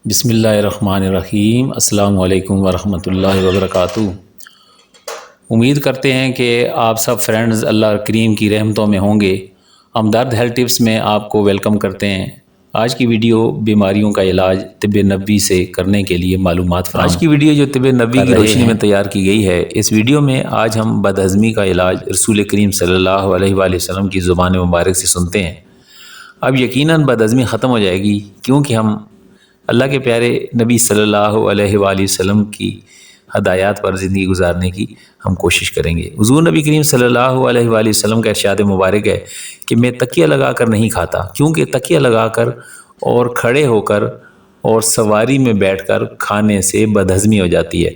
بسم اللہ الرحمن الرحیم۔ السلام علیکم ورحمۃ اللہ وبرکاتہ۔ امید کرتے ہیں کہ آپ سب فرینڈز اللہ کریم کی رحمتوں میں ہوں گے۔ ہمدرد ہیلتھ ٹپس میں آپ کو ویلکم کرتے ہیں۔ آج کی ویڈیو بیماریوں کا علاج طب نبوی سے کرنے کے لیے معلومات فراہم۔ آج کی ویڈیو جو طب نبوی کی روشنی میں تیار کی گئی ہے، اس ویڈیو میں آج ہم بدہضمی کا علاج رسول کریم صلی اللہ علیہ وآلہ وسلم کی زبان مبارک سے سنتے ہیں۔ اب یقیناً بدہضمی ختم ہو جائے گی، کیونکہ ہم اللہ کے پیارے نبی صلی اللہ علیہ وآلہ وسلم کی ہدایات پر زندگی گزارنے کی ہم کوشش کریں گے۔ حضور نبی کریم صلی اللہ علیہ وآلہ وسلم کا ارشاد مبارک ہے کہ میں تکیہ لگا کر نہیں کھاتا، کیونکہ تکیہ لگا کر اور کھڑے ہو کر اور سواری میں بیٹھ کر کھانے سے بدہضمی ہو جاتی ہے،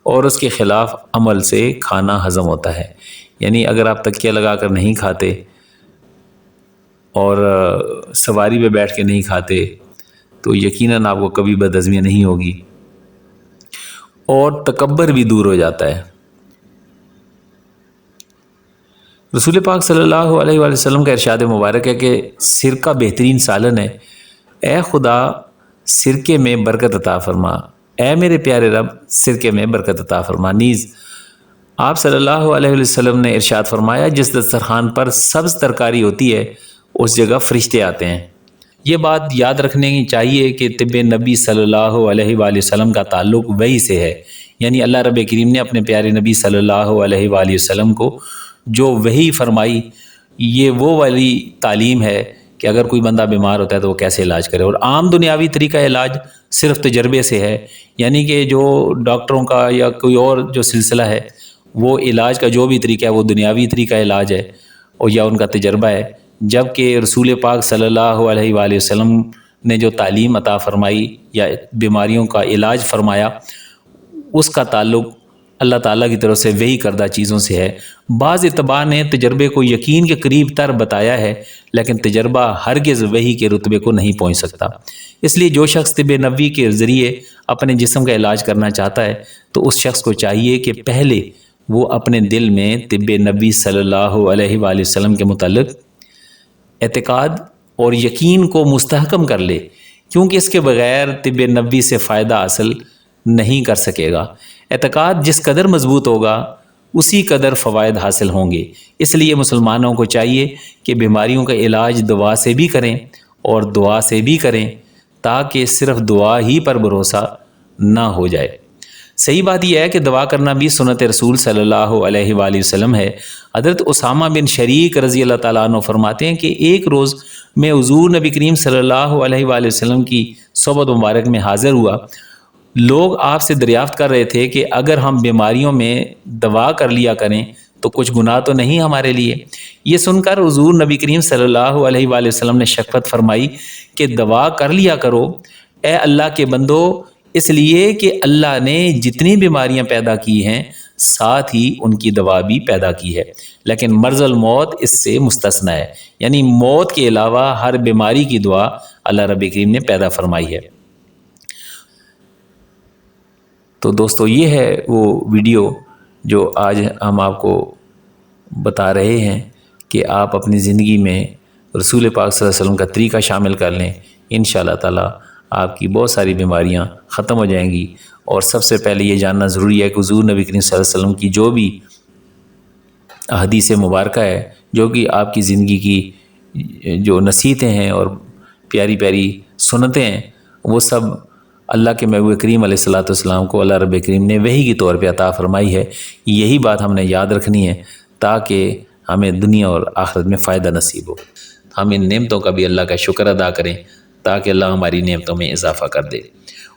اور اس کے خلاف عمل سے کھانا ہضم ہوتا ہے۔ یعنی اگر آپ تکیہ لگا کر نہیں کھاتے اور سواری پہ بیٹھ کے نہیں کھاتے تو یقیناً آپ کو کبھی بدہضمی نہیں ہوگی، اور تکبر بھی دور ہو جاتا ہے۔ رسول پاک صلی اللہ علیہ وآلہ وسلم کا ارشاد مبارک ہے کہ سرکہ بہترین سالن ہے، اے خدا سرکے میں برکت عطا فرما، اے میرے پیارے رب سرکے میں برکت عطا فرما۔ نیز آپ صلی اللہ علیہ وآلہ وسلم نے ارشاد فرمایا، جس دسترخوان پر سبز ترکاری ہوتی ہے اس جگہ فرشتے آتے ہیں۔ یہ بات یاد رکھنے کی چاہیے کہ طب نبی صلی اللہ علیہ وآلہ وسلم کا تعلق وحی سے ہے، یعنی اللہ رب کریم نے اپنے پیارے نبی صلی اللہ علیہ وآلہ وسلم کو جو وحی فرمائی، یہ وہ والی تعلیم ہے کہ اگر کوئی بندہ بیمار ہوتا ہے تو وہ کیسے علاج کرے۔ اور عام دنیاوی طریقہ علاج صرف تجربے سے ہے، یعنی کہ جو ڈاکٹروں کا یا کوئی اور جو سلسلہ ہے، وہ علاج کا جو بھی طریقہ ہے وہ دنیاوی طریقہ علاج ہے اور یا ان کا تجربہ ہے، جبکہ رسول پاک صلی اللہ علیہ وآلہ وسلم نے جو تعلیم عطا فرمائی یا بیماریوں کا علاج فرمایا، اس کا تعلق اللہ تعالیٰ کی طرف سے وحی کردہ چیزوں سے ہے۔ بعض اعتبار نے تجربے کو یقین کے قریب تر بتایا ہے، لیکن تجربہ ہرگز وحی کے رتبے کو نہیں پہنچ سکتا۔ اس لیے جو شخص طب نبوی کے ذریعے اپنے جسم کا علاج کرنا چاہتا ہے تو اس شخص کو چاہیے کہ پہلے وہ اپنے دل میں طب نبوی صلی اللہ علیہ وآلہ وسلم کے متعلق اعتقاد اور یقین کو مستحکم کر لے، کیونکہ اس کے بغیر طب نبوی سے فائدہ حاصل نہیں کر سکے گا۔ اعتقاد جس قدر مضبوط ہوگا اسی قدر فوائد حاصل ہوں گے۔ اس لیے مسلمانوں کو چاہیے کہ بیماریوں کا علاج دعا سے بھی کریں اور دعا سے بھی کریں، تاکہ صرف دعا ہی پر بھروسہ نہ ہو جائے۔ صحیح بات یہ ہے کہ دعا کرنا بھی سنت رسول صلی اللہ علیہ وآلہ وسلم ہے۔ حضرت اسامہ بن شریک رضی اللہ تعالیٰ عنہ فرماتے ہیں کہ ایک روز میں حضور نبی کریم صلی اللہ علیہ وآلہ وسلم کی صحبت مبارک میں حاضر ہوا۔ لوگ آپ سے دریافت کر رہے تھے کہ اگر ہم بیماریوں میں دوا کر لیا کریں تو کچھ گناہ تو نہیں ہمارے لیے؟ یہ سن کر حضور نبی کریم صلی اللہ علیہ وآلہ وسلم نے شفقت فرمائی کہ دوا کر لیا کرو اے اللہ کے بندو، اس لیے کہ اللہ نے جتنی بیماریاں پیدا کی ہیں ساتھ ہی ان کی دوا بھی پیدا کی ہے، لیکن مرض الموت اس سے مستثنی ہے، یعنی موت کے علاوہ ہر بیماری کی دعا اللہ رب کریم نے پیدا فرمائی ہے۔ تو دوستو، یہ ہے وہ ویڈیو جو آج ہم آپ کو بتا رہے ہیں کہ آپ اپنی زندگی میں رسول پاک صلی اللہ علیہ وسلم کا طریقہ شامل کر لیں، انشاءاللہ تعالیٰ آپ کی بہت ساری بیماریاں ختم ہو جائیں گی۔ اور سب سے پہلے یہ جاننا ضروری ہے کہ حضور نبی کریم صلی اللہ علیہ وسلم کی جو بھی حدیث مبارکہ ہے، جو کہ آپ کی زندگی کی جو نصیحتیں ہیں اور پیاری پیاری سنتیں ہیں، وہ سب اللہ کے محبوب کریم علیہ الصلوۃ والسلام کو اللہ رب کریم نے وحی کے طور پہ عطا فرمائی ہے۔ یہی بات ہم نے یاد رکھنی ہے تاکہ ہمیں دنیا اور آخرت میں فائدہ نصیب ہو۔ ہم ان نعمتوں کا بھی اللہ کا شکر ادا کریں تاکہ اللہ ہماری نعمتوں میں اضافہ کر دے۔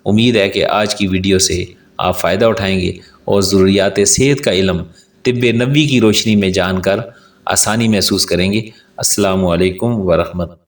امید ہے کہ آج کی ویڈیو سے آپ فائدہ اٹھائیں گے اور ضروریات صحت کا علم طب نبوی کی روشنی میں جان کر آسانی محسوس کریں گے۔ السلام علیکم ورحمۃ